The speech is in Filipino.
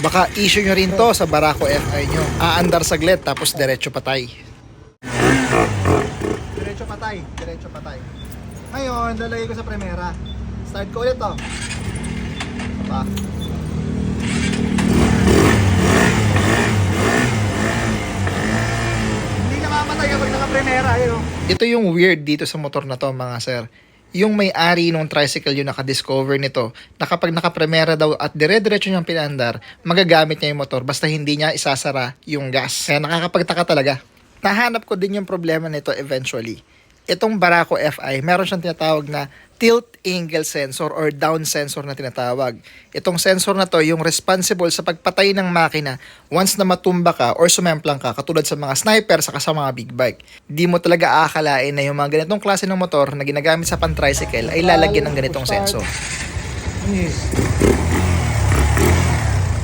Baka issue nyo rin to sa Barako FI nyo. Aandar saglit tapos diretso patay. Diretso patay, diretso patay. Ngayon, lalagay ko sa Primera. Start ko ulit to. Pa. Hindi ka mamatay kapag naka-Primera. Ito yung weird dito sa motor na to mga sir. Yung may-ari nung tricycle yung nakadiscover nito na kapag naka-Primera daw at dire-diretso niyang pinandar, magagamit niya yung motor basta hindi niya isasara yung gas. Kaya nakakapagtaka talaga. Nahanap ko din yung problema nito eventually. Itong Barako FI, meron siyang tinatawag na tilt angle sensor or down sensor na tinatawag. Itong sensor na to yung responsible sa pagpatay ng makina once na matumba ka or sumemplang ka katulad sa mga sniper saka sa mga big bike. Di mo talaga aakalain na yung mga ganitong klase ng motor na ginagamit sa pan-tricycle ay lalagyan ng ganitong sensor. Yes.